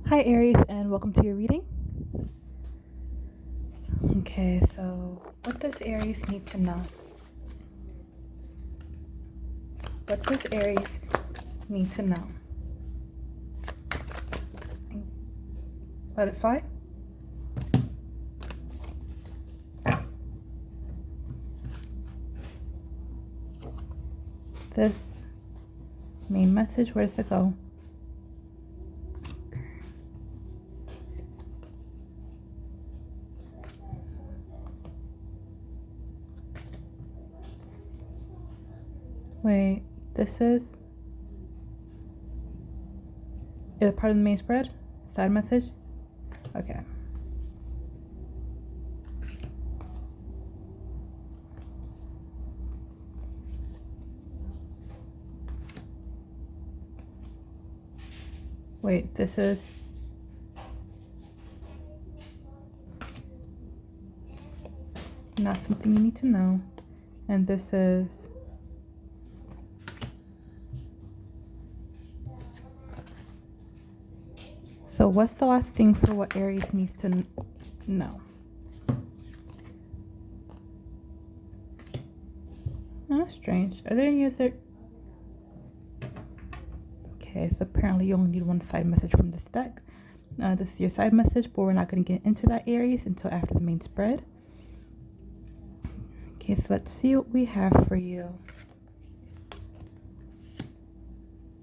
Hi Aries, and welcome to your reading. Okay, so what does Aries need to know? What does Aries need to know? Let it fly. This main message, where does it go? Wait, this is it part of the main spread? Side message? Okay. Wait, this is not something you need to know. And this is so what's the last thing for what Aries needs to know? Oh, that's strange. Are there any other? Okay, so apparently you only need one side message from this deck. This is your side message, but we're not going to get into that Aries until after the main spread. Okay, so let's see what we have for you.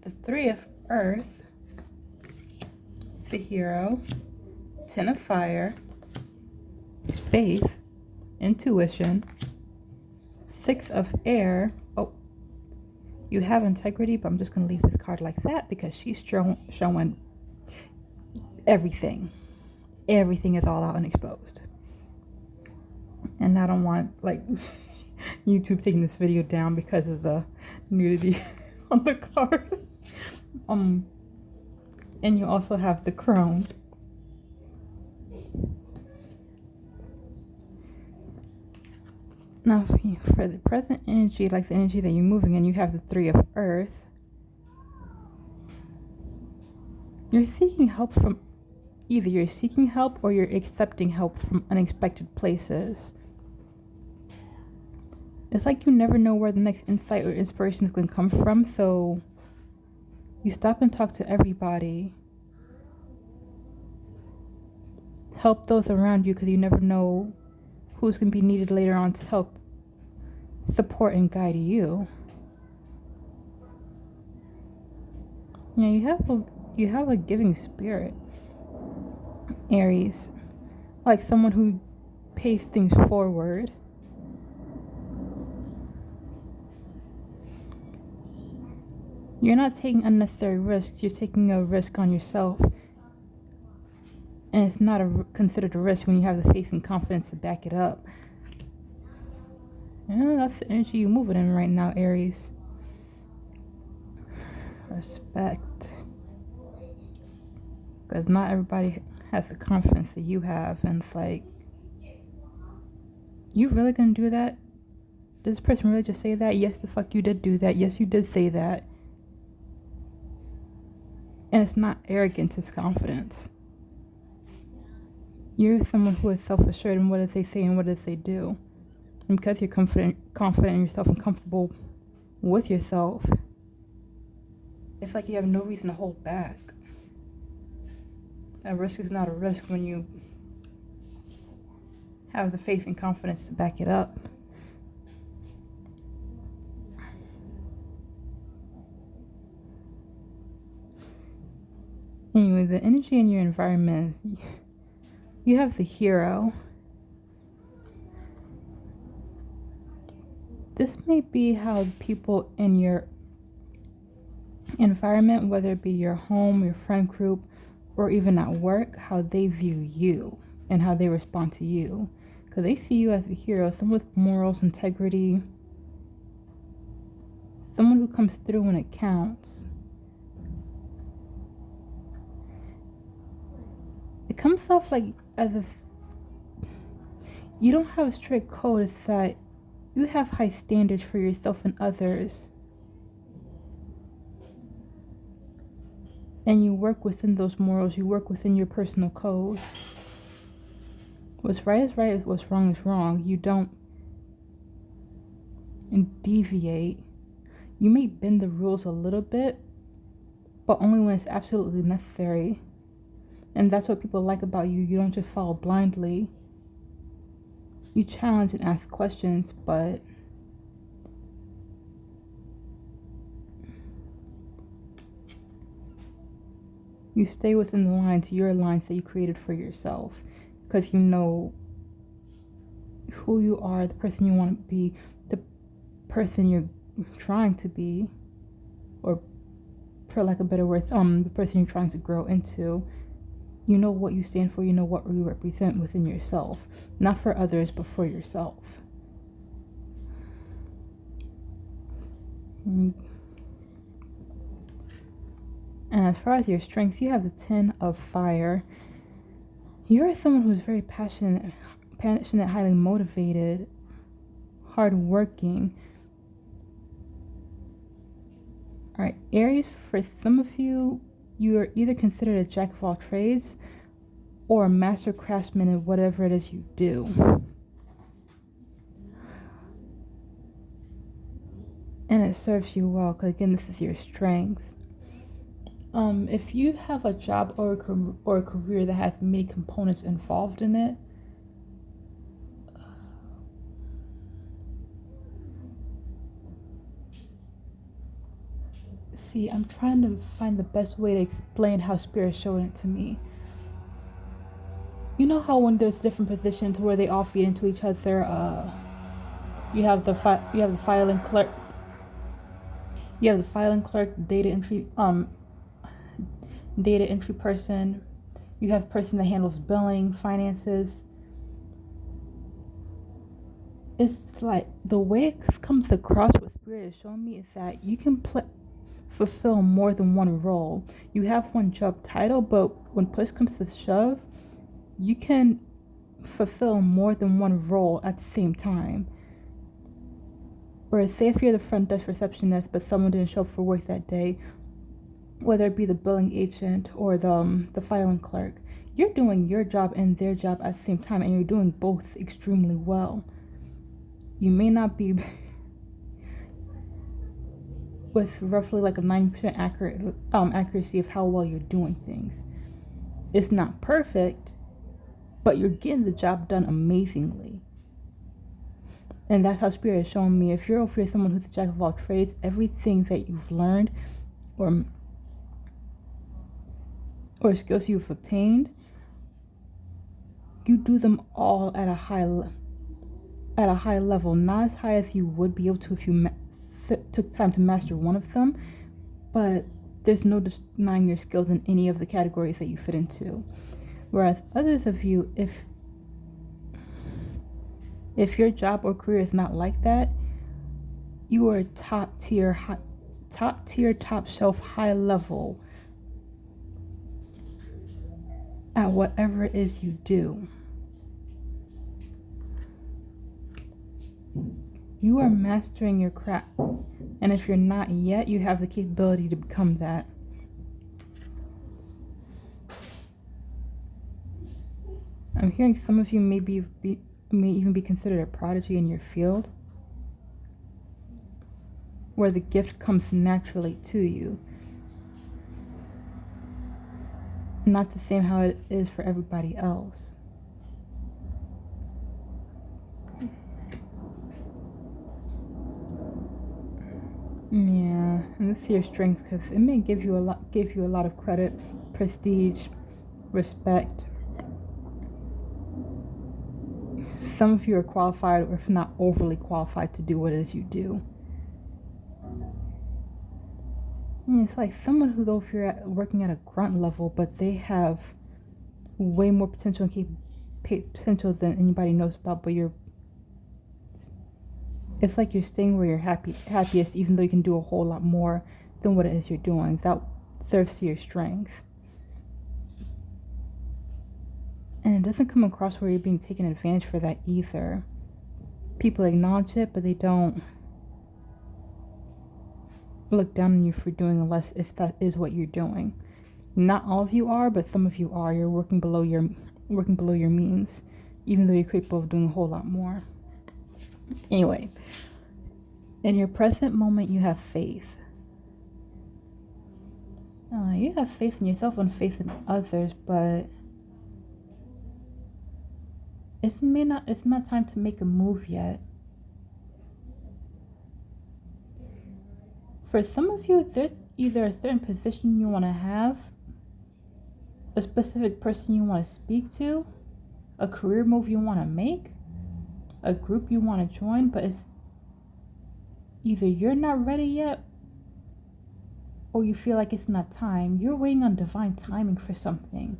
The Three of Earth, the Hero, Ten of Fire, Faith, Intuition, Six of Air. Oh, you have integrity, but I'm just going to leave this card like that because she's showing everything. Everything is all out and exposed. And I don't want, like, YouTube taking this video down because of the nudity on the card. And you also have the Crone. Now, for the present energy, like the energy that you're moving in, you have the Three of Earth. You're seeking help from either you're seeking help or you're accepting help from unexpected places. It's like you never know where the next insight or inspiration is going to come from, so you stop and talk to everybody. Help those around you because you never know who's going to be needed later on to help support and guide you. Yeah, you have a giving spirit, Aries, like someone who pays things forward. You're not taking unnecessary risks. You're taking a risk on yourself. And it's not considered a risk when you have the faith and confidence to back it up. Yeah, that's the energy you're moving in right now, Aries. Respect. Because not everybody has the confidence that you have. And it's like, you really gonna do that? Did this person really just say that? Yes, the fuck you did do that. Yes, you did say that. And it's not arrogance, it's confidence. You're someone who is self-assured in what does they say and what does they do. And because you're confident in yourself and comfortable with yourself, it's like you have no reason to hold back. A risk is not a risk when you have the faith and confidence to back it up. Anyway, the energy in your environment is you have the Hero. This may be how people in your environment, whether it be your home, your friend group, or even at work, how they view you and how they respond to you. Because they see you as the hero, someone with morals, integrity, someone who comes through when it counts. It comes off like as if you don't have a strict code. It's that you have high standards for yourself and others. And you work within those morals. You work within your personal code. What's right is right, what's wrong is wrong. You don't deviate. You may bend the rules a little bit, but only when it's absolutely necessary. And that's what people like about you. You don't just follow blindly. You challenge and ask questions, but you stay within the lines, your lines that you created for yourself, because you know who you are, the person you want to be, the person you're trying to be, or for lack of a better word, the person you're trying to grow into. You know what you stand for, you know what you represent within yourself, not for others, but for yourself. And as far as your strength, you have the 10 of fire. You're someone who's very passionate, highly motivated, hardworking. Alright, Aries, for some of you, you are either considered a jack of all trades or a master craftsman in whatever it is you do. And it serves you well, because again, this is your strength. If you have a job or a career that has many components involved in it, see, I'm trying to find the best way to explain how Spirit's showing it to me. You know how when there's different positions where they all feed into each other, you have the filing clerk, data entry person, you have the person that handles billing, finances. It's like the way it comes across what Spirit is showing me is that you can fulfill more than one role. You have one job title, but when push comes to shove, you can fulfill more than one role at the same time. Or say if you're the front desk receptionist, but someone didn't show up for work that day, whether it be the billing agent or the filing clerk, you're doing your job and their job at the same time, and you're doing both extremely well. You may not be with roughly like a 90% accuracy of how well you're doing things. It's not perfect, but you're getting the job done amazingly. And that's how Spirit is showing me. If you're someone who's a jack of all trades, everything that you've learned or skills you've obtained, you do them all at a high level, not as high as you would be able to if you took time to master one of them, but there's no denying your skills in any of the categories that you fit into. Whereas others of you, if your job or career is not like that, you are top tier, top shelf, high level at whatever it is you do. You are mastering your craft, and if you're not yet, you have the capability to become that. I'm hearing some of you may even be considered a prodigy in your field, where the gift comes naturally to you. Not the same how it is for everybody else. Yeah, and this is your strength, because it may give you a lot of credit, prestige, respect. Some of you are qualified, or if not overly qualified, to do what it is you do. And it's like someone who, though, if you're working at a grunt level, but they have way more potential than anybody knows about, but it's like you're staying where you're happiest, even though you can do a whole lot more than what it is you're doing. That serves to your strength. And it doesn't come across where you're being taken advantage for that either. People acknowledge it, but they don't look down on you for doing less if that is what you're doing. Not all of you are, but some of you are. You're working below your means, even though you're capable of doing a whole lot more. Anyway, in your present moment, you have faith. You have faith in yourself and faith in others, but it's not time to make a move yet. For some of you, there's either a certain position you want to have, a specific person you want to speak to, a career move you want to make, a group you want to join, but it's either you're not ready yet or you feel like it's not time. You're waiting on divine timing for something,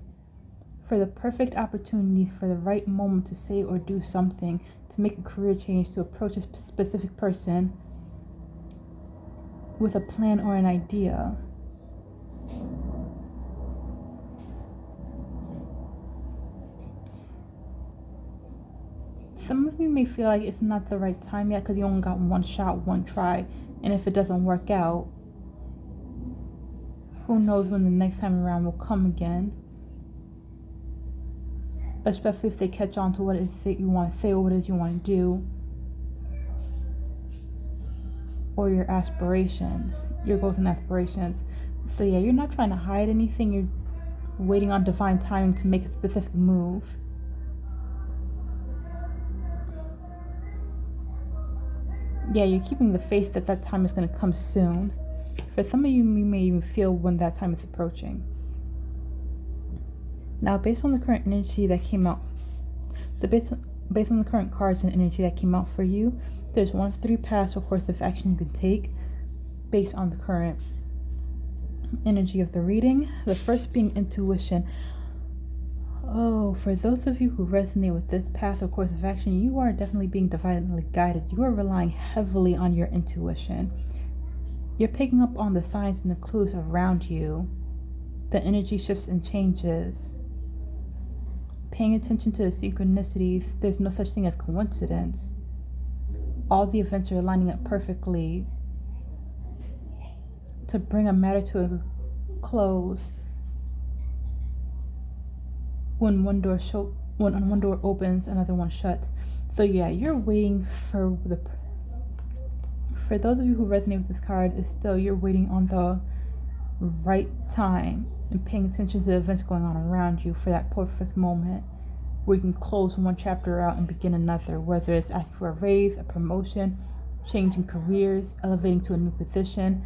for the perfect opportunity, for the right moment to say or do something, to make a career change, to approach a specific person with a plan or an idea. Some of you may feel like it's not the right time yet because you only got one shot, one try, and if it doesn't work out, who knows when the next time around will come again. Especially if they catch on to what it is that you want to say or what it is you want to do. Or your aspirations, your goals and aspirations. So yeah, you're not trying to hide anything. You're waiting on divine timing to make a specific move. Yeah, you're keeping the faith that that time is going to come soon. For some of you, you may even feel when that time is approaching. Now, based on the current energy that came out, based on the current cards and energy that came out for you, there's one of 3 paths or course of action you can take based on the current energy of the reading. The first being intuition. Oh, for those of you who resonate with this path or course of action, you are definitely being divinely guided. You are relying heavily on your intuition. You're picking up on the signs and the clues around you. The energy shifts and changes. Paying attention to the synchronicities. There's no such thing as coincidence. All the events are lining up perfectly to bring a matter to a close. When one door opens, another one shuts. So yeah, you're waiting for those of you who resonate with this card, you're waiting on the right time and paying attention to the events going on around you for that perfect moment where you can close one chapter out and begin another, whether it's asking for a raise, a promotion, changing careers, elevating to a new position,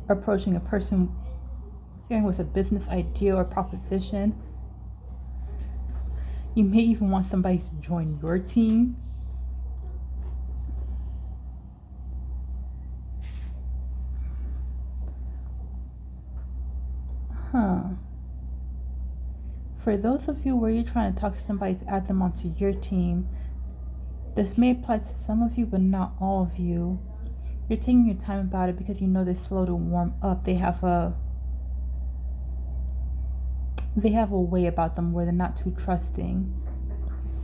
approaching a person, sharing with a business idea or proposition. You may even want somebody to join your team. For those of you where you're trying to talk to somebody to add them onto your team, this may apply to some of you, but not all of you. You're taking your time about it because you know they're slow to warm up. They have a way about them where they're not too trusting.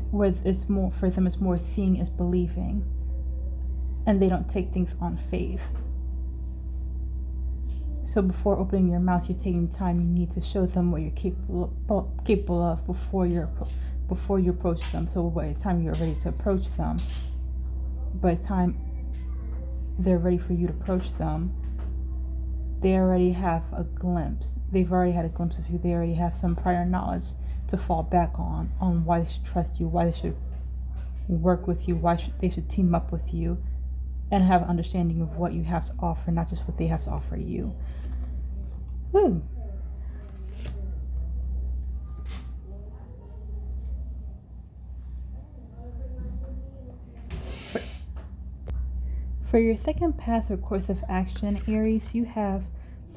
Where it's more for them, it's more seeing is believing, and they don't take things on faith. So before opening your mouth, you're taking time you need to show them what you're capable of before you approach them. So by the time you're ready to approach them, by the time they're ready for you to approach them, they already have a glimpse. They've already had a glimpse of you. They already have some prior knowledge to fall back on why they should trust you, why they should work with you, they should team up with you, and have an understanding of what you have to offer, not just what they have to offer you. Woo. For your second path or course of action, Aries, you have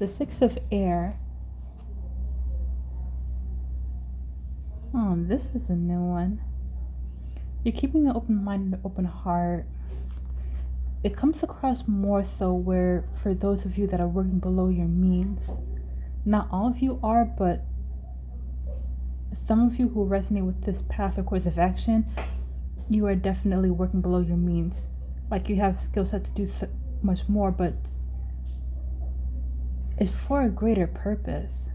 the 6 of air. This is a new one. You're keeping an open mind and an open heart. It comes across more so where for those of you that are working below your means, not all of you are, but some of you who resonate with this path or course of action, you are definitely working below your means. Like you have skill set to do so much more, but is for a greater purpose.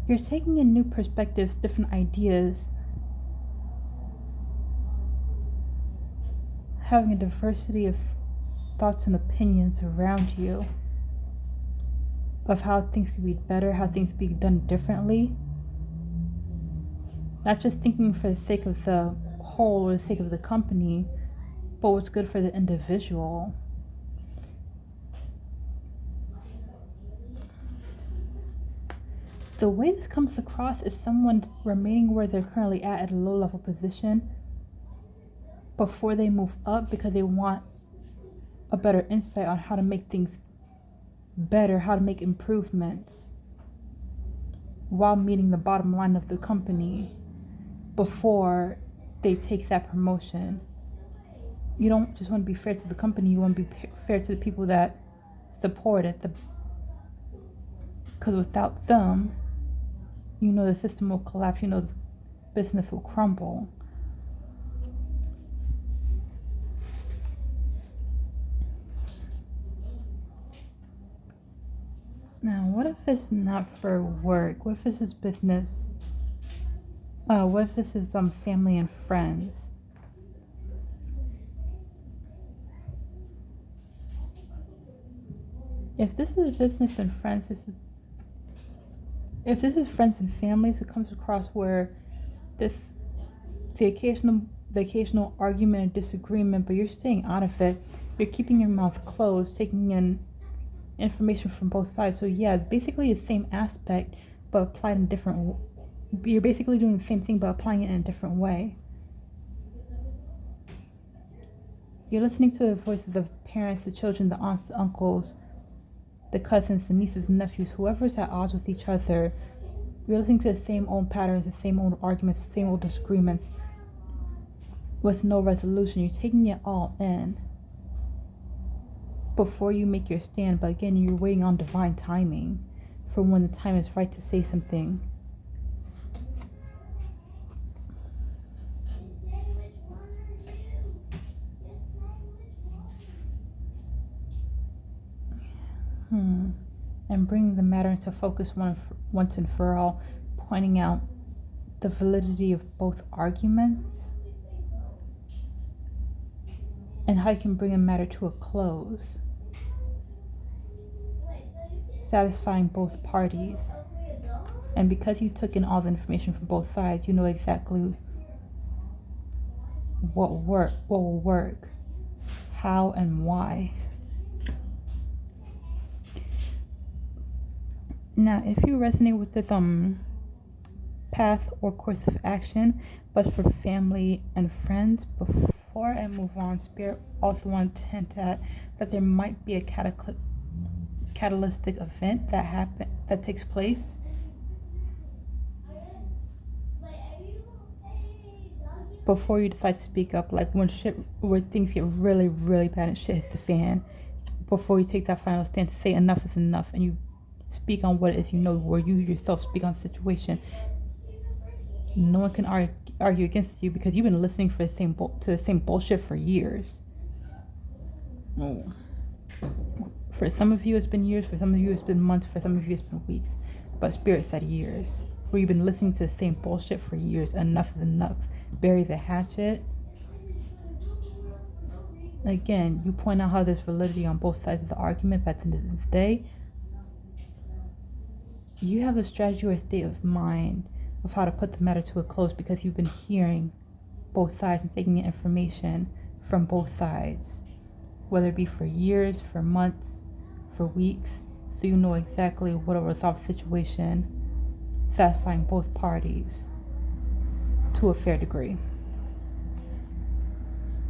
You're taking in new perspectives, different ideas, having a diversity of thoughts and opinions around you of how things could be better, how things could be done differently. Not just thinking for the sake of the whole or the sake of the company, but what's good for the individual. The way this comes across is someone remaining where they're currently at a low level position before they move up because they want a better insight on how to make things better, how to make improvements while meeting the bottom line of the company before they take that promotion. You don't just want to be fair to the company, you want to be fair to the people that support it. Because without them, you know the system will collapse, you know the business will crumble. Now, what if it's not for work? What if this is business? What if this is family and friends? If this is business and friends, if this is friends and families, it comes across where the occasional argument or disagreement, but you're staying out of it. You're keeping your mouth closed, taking in information from both sides. So yeah, basically the same aspect, but applied in different. You're basically doing the same thing, but applying it in a different way. You're listening to the voices of parents, the children, the aunts, the uncles, the cousins, the nieces and nephews, whoever's at odds with each other. You're listening to the same old patterns, the same old arguments, the same old disagreements with no resolution. You're taking it all in before you make your stand. But again, you're waiting on divine timing for when the time is right to say something. And bringing the matter into focus once and for all, pointing out the validity of both arguments and how you can bring a matter to a close, satisfying both parties. And because you took in all the information from both sides, you know exactly what will work, how and why. Now, if you resonate with this path or course of action, but for family and friends, before I move on, Spirit also wanted to hint at that there might be a catalytic event that takes place before you decide to speak up, like where things get really, really bad and shit hits the fan, before you take that final stand to say enough is enough and you speak on what it is you know, where you yourself speak on the situation. No one can argue against you because you've been listening to the same bullshit for years. For some of you it's been years, for some of you it's been months, for some of you it's been weeks, but Spirit said years, where you've been listening to the same bullshit for years. Enough is enough. Bury the hatchet. Again, you point out how there's validity on both sides of the argument, but at the end of the day, you have a strategy or a state of mind of how to put the matter to a close because you've been hearing both sides and taking in information from both sides, whether it be for years, for months, for weeks, so you know exactly what will resolve the situation, satisfying both parties to a fair degree.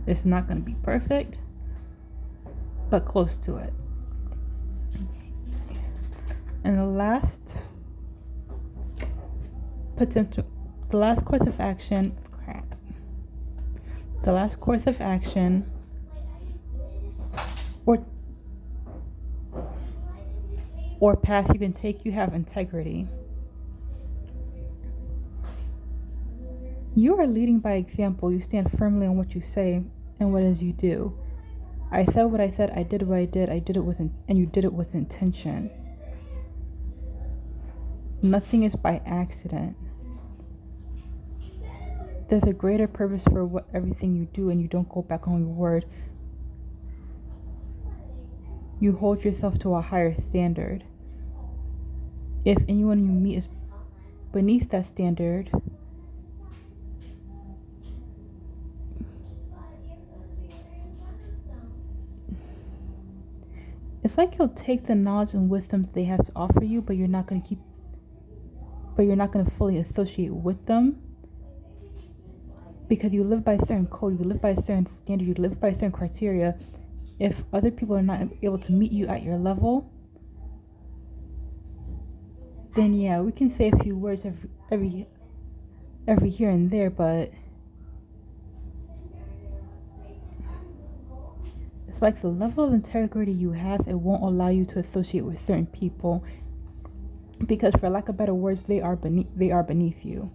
It's not going to be perfect, but close to it. And the last course of action, or path you can take, you have integrity. You are leading by example. You stand firmly on what you say and what it is you do. I said what I said. I did what I did. I did it with, and you did it with intention. Nothing is by accident. There's a greater purpose for everything you do, and you don't go back on your word. You hold yourself to a higher standard. If anyone you meet is beneath that standard, it's like you'll take the knowledge and wisdom they have to offer you, but you're not going to fully associate with them, because you live by a certain code, you live by a certain standard, you live by a certain criteria. If other people are not able to meet you at your level, then yeah, we can say a few words every here and there, but it's like the level of integrity you have, it won't allow you to associate with certain people, because for lack of better words, they are beneath you.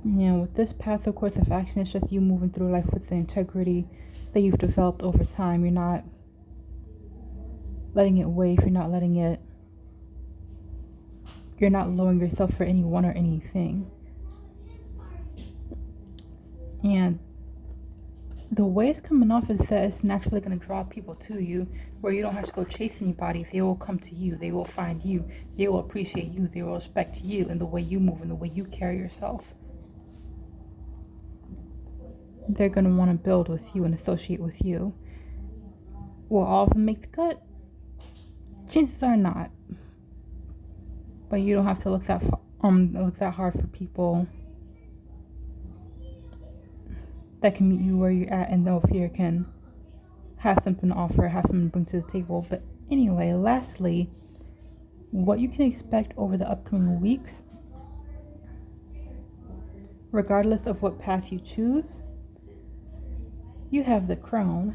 Yeah, with this path, of course, of action, it's just you moving through life with the integrity that you've developed over time. You're not letting it wave. You're not lowering yourself for anyone or anything. And the way it's coming off is that it's naturally going to draw people to you, where you don't have to go chase anybody. They will come to you. They will find you. They will appreciate you. They will respect you and the way you move and the way you carry yourself. They're going to want to build with you and associate with you. Will all of them make the cut? Chances are not. But you don't have to look that hard for people that can meet you where you're at and no fear can have something to offer, have something to bring to the table. But anyway, lastly, what you can expect over the upcoming weeks, regardless of what path you choose, you have the crown.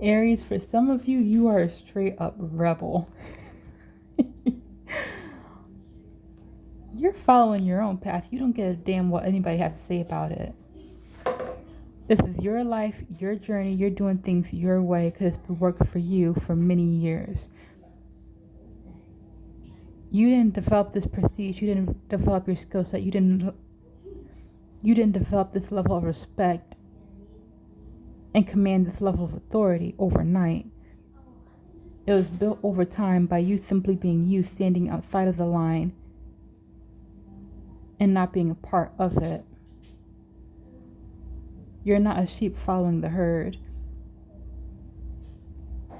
Aries, for some of you, you are a straight up rebel. You're following your own path. You don't give a damn what anybody has to say about it. This is your life, your journey. You're doing things your way because it's been working for you for many years. You didn't develop this prestige. You didn't develop your skill set. You didn't develop this level of respect and command this level of authority overnight. It was built over time by you simply being you, standing outside of the line and not being a part of it. You're not a sheep following the herd.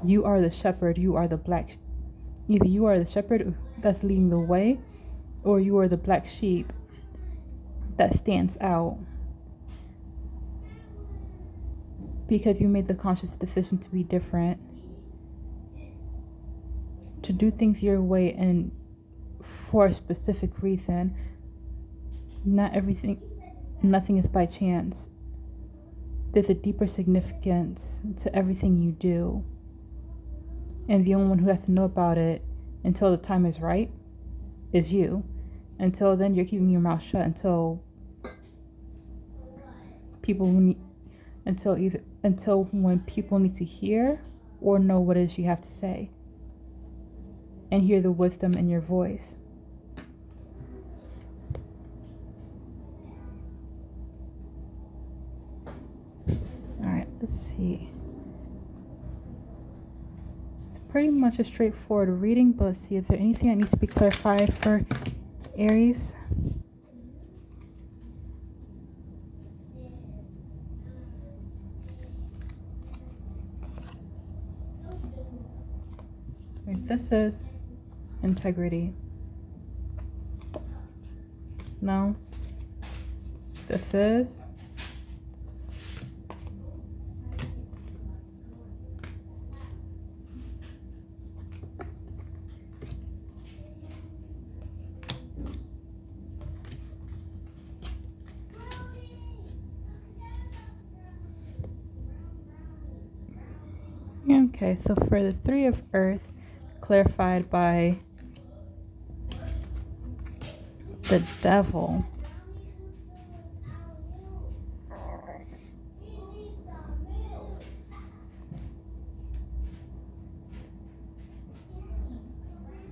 You are the shepherd. You are the black. Either you are the shepherd that's leading the way, or you are the black sheep that stands out because you made the conscious decision to be different, to do things your way and for a specific reason. Nothing is by chance. There's a deeper significance to everything you do. And the only one who has to know about it until the time is right is you. Until then, you're keeping your mouth shut until when people need to hear or know what it is you have to say and hear the wisdom in your voice. Alright, let's see. It's pretty much a straightforward reading, but let's see, is there anything that needs to be clarified for Aries? This is integrity. No. This is Okay, so for the Three of Earth, clarified by the Devil.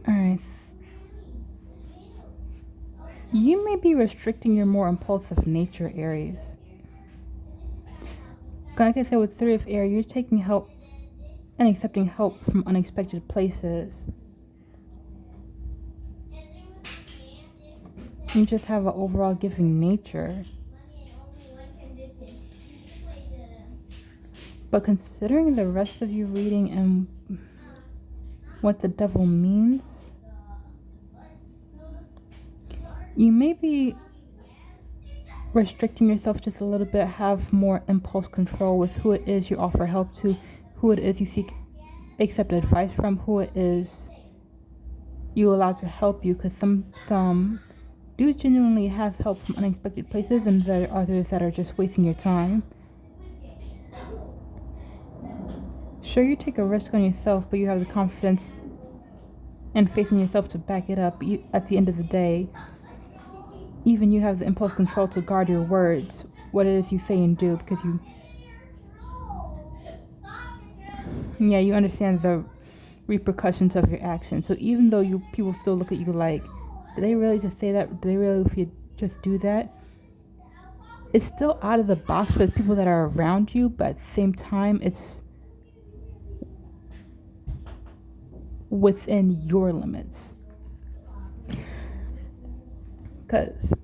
Alright. You may be restricting your more impulsive nature, Aries. Like I said, with Three of Air, you're taking help and accepting help from unexpected places. You just have an overall giving nature. But considering the rest of your reading and what the Devil means, you may be restricting yourself just a little bit, have more impulse control with who it is you offer help to, who it is you seek accept advice from, who it is you allow to help you, because some do genuinely have help from unexpected places, and there are others that are just wasting your time. Sure, you take a risk on yourself, but you have the confidence and faith in yourself to back it up. At the end of the day, even you have the impulse control to guard your words, what it is you say and do, because you understand the repercussions of your actions. So even though people still look at you like, did they really just say that? Did they really, if you just do that? It's still out of the box for the people that are around you, but at the same time, it's within your limits. Because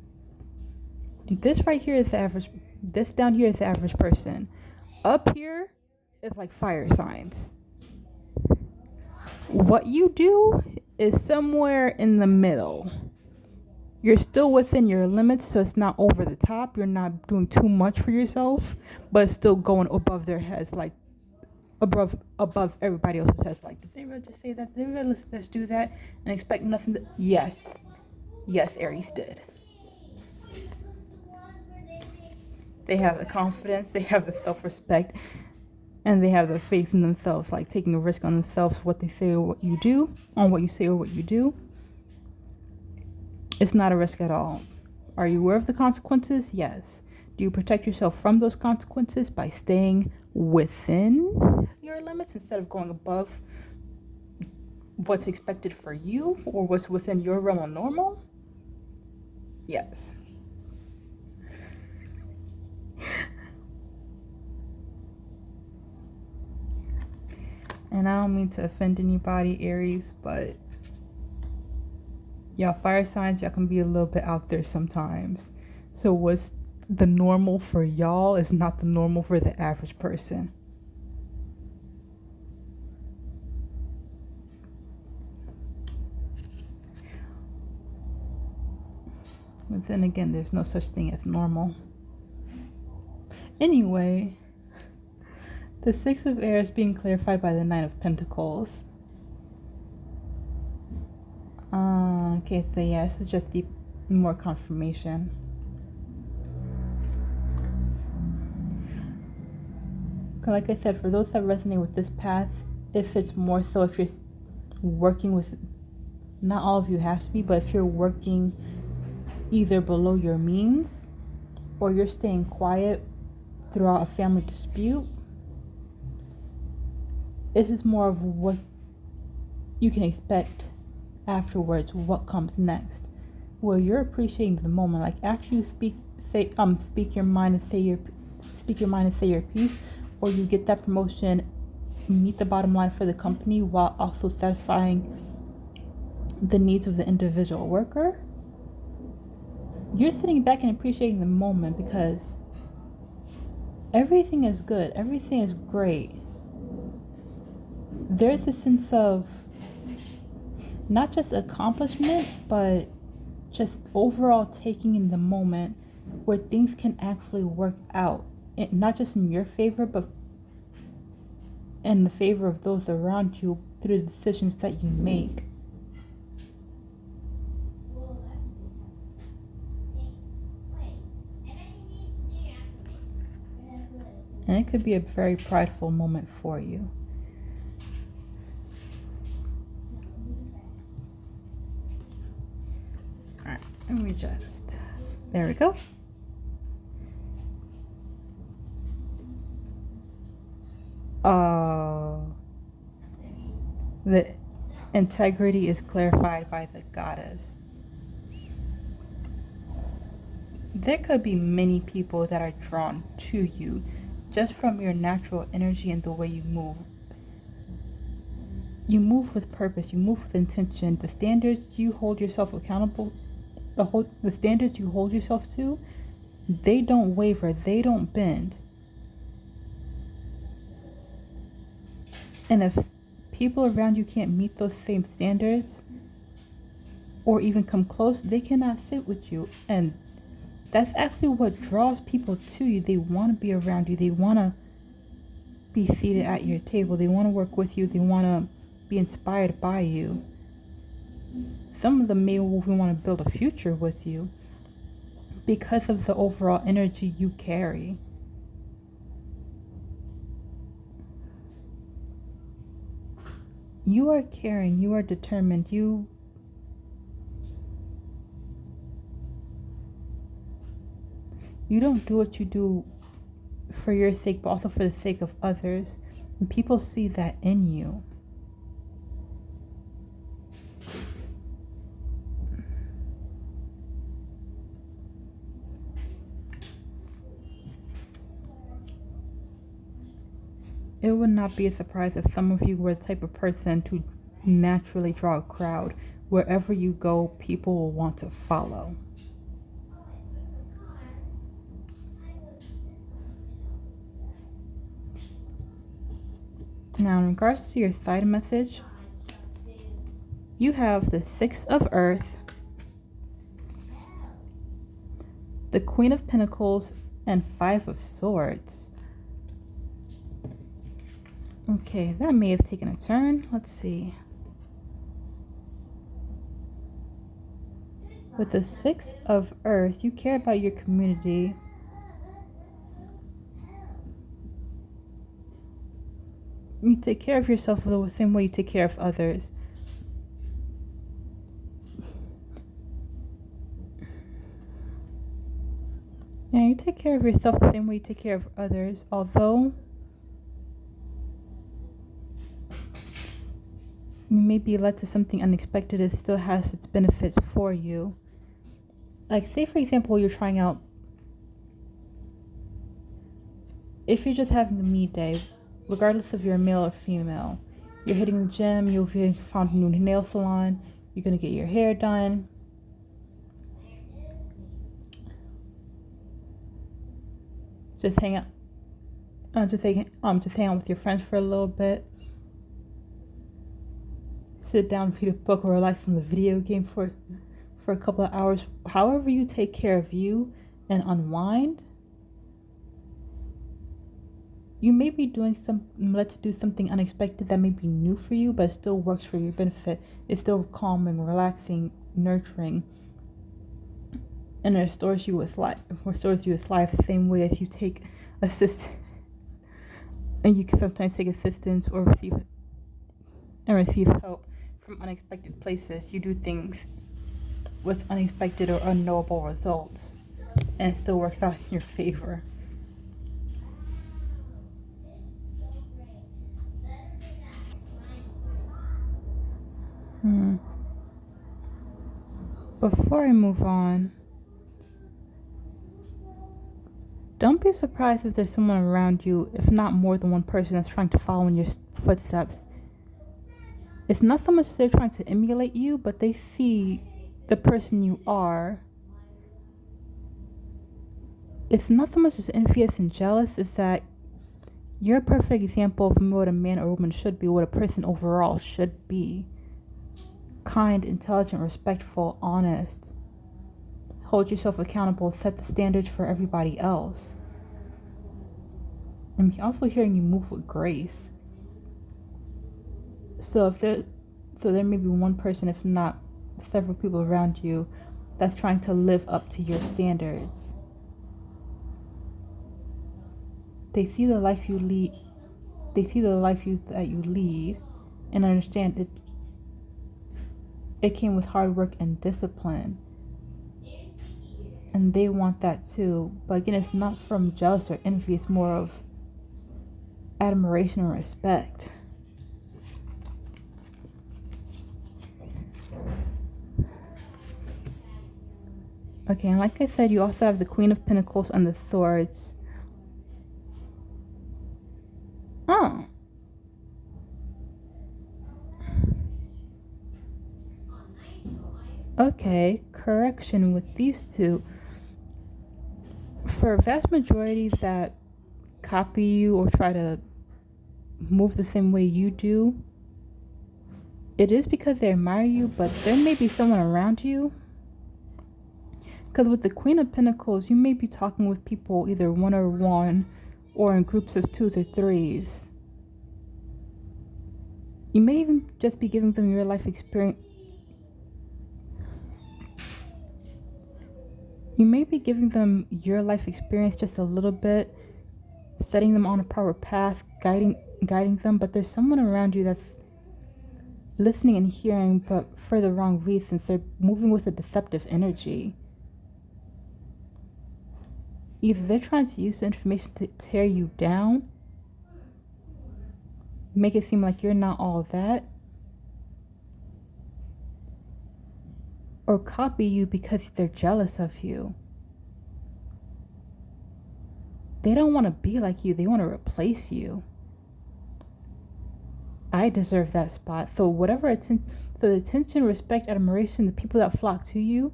this right here is the average, this down here is the average person. Up here is like fire signs. What you do is somewhere in the middle. You're still within your limits, so it's not over the top. You're not doing too much for yourself, but it's still going above their heads, like above everybody else's heads. Like, did they really just say that? Did they really just do that and expect nothing? Yes, Aries did. They have the confidence, they have the self-respect, and they have the faith in themselves, like taking a risk on themselves, what they say or what you do, on what you say or what you do. It's not a risk at all. Are you aware of the consequences? Yes. Do you protect yourself from those consequences by staying within your limits instead of going above what's expected for you or what's within your realm of normal? Yes. And I don't mean to offend anybody, Aries, but y'all fire signs, y'all can be a little bit out there sometimes. So what's the normal for y'all is not the normal for the average person. But then again, there's no such thing as normal. Anyway, the Six of Air is being clarified by the Nine of Pentacles. Okay, so yeah, this is just more confirmation. Like I said, for those that resonate with this path, if it's more so if you're working with, not all of you have to be, but if you're working either below your means or you're staying quiet throughout a family dispute, this is more of what you can expect afterwards, what comes next, where you're appreciating the moment. Like after you speak your mind and say your piece, or you get that promotion, meet the bottom line for the company while also satisfying the needs of the individual worker. You're sitting back and appreciating the moment because everything is good, everything is great. There's a sense of not just accomplishment, but just overall taking in the moment where things can actually work out, not just in your favor, but in the favor of those around you through the decisions that you make. And it could be a very prideful moment for you. Let me just, there we go. The integrity is clarified by the goddess. There could be many people that are drawn to you just from your natural energy and the way you move. You move with purpose, you move with intention. The standards you hold yourself accountable, the standards you hold yourself to, they don't waver, they don't bend. And if people around you can't meet those same standards or even come close, they cannot sit with you. And that's actually what draws people to you. They want to be around you. They want to be seated at your table. They want to work with you. They want to be inspired by you. Some of them may even want to build a future with you because of the overall energy you carry. You are caring. You are determined. You don't do what you do for your sake, but also for the sake of others. And people see that in you. It would not be a surprise if some of you were the type of person to naturally draw a crowd. Wherever you go, people will want to follow. Now, in regards to your side message, you have the Six of Earth, the Queen of Pentacles, and Five of Swords. Okay, that may have taken a turn. Let's see. With the Six of Earth, you care about your community. You take care of yourself the same way you take care of others. Yeah, you take care of yourself the same way you take care of others. Although you may be led to something unexpected, it still has its benefits for you. Like, say for example, you're trying out, if you're just having a me day, regardless if you're male or female, you're hitting the gym, you've found a new nail salon, you're going to get your hair done. Just hang out. Just hang out with your friends for a little bit. Sit down, read a book, or relax on the video game for a couple of hours. However you take care of you and unwind, you may be led to do something unexpected that may be new for you, but it still works for your benefit. It's still calming, relaxing, nurturing, and it restores you with life. The same way as you take assistance, and you can sometimes take assistance or receive help from unexpected places. You do things with unexpected or unknowable results, and it still works out in your favor. Before I move on, don't be surprised if there's someone around you, if not more than one person, that's trying to follow in your footsteps. It's not so much they're trying to emulate you, but they see the person you are. It's not so much as envious and jealous, it's that you're a perfect example of what a man or woman should be, what a person overall should be. Kind, intelligent, respectful, honest. Hold yourself accountable, set the standards for everybody else. I'm also hearing you move with grace. So there may be one person, if not several people around you, that's trying to live up to your standards. They see the life you lead. They see the life that you lead, and understand it came with hard work and discipline. And they want that too. But again, it's not from jealous or envy. It's more of admiration and respect. Okay, and like I said, you also have the Queen of Pentacles and the Swords. Oh. Okay, correction with these two. For a vast majority that copy you or try to move the same way you do, it is because they admire you, but there may be someone around you. Because with the Queen of Pentacles, you may be talking with people either one-on-one or in groups of 2s or 3s. You may even just be giving them your life experience. You may be giving them your life experience just a little bit, setting them on a proper path, guiding them, but there's someone around you that's listening and hearing, but for the wrong reasons. They're moving with a deceptive energy. Either they're trying to use the information to tear you down, make it seem like you're not all that, or copy you because they're jealous of you. They don't want to be like you. They want to replace you. I deserve that spot. So whatever so the attention, respect, admiration, the people that flock to you,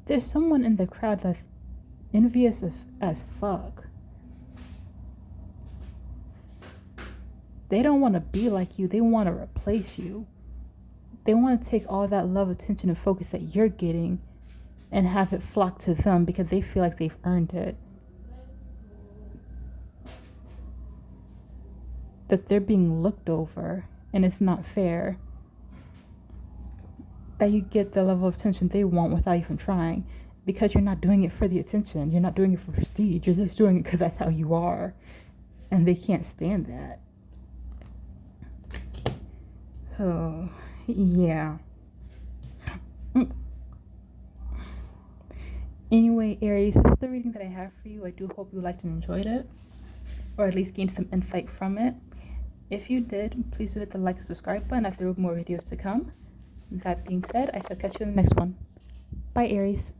there's someone in the crowd that's envious as fuck. They don't want to be like you. They want to replace you. They want to take all that love, attention, and focus that you're getting and have it flock to them because they feel like they've earned it. That they're being looked over and it's not fair. That you get the level of attention they want without even trying. Because you're not doing it for the attention. You're not doing it for prestige. You're just doing it because that's how you are. And they can't stand that. So, yeah. Anyway, Aries, this is the reading that I have for you. I do hope you liked and enjoyed it. Or at least gained some insight from it. If you did, please do hit the like and subscribe button as there will be more videos to come. That being said, I shall catch you in the next one. Bye, Aries.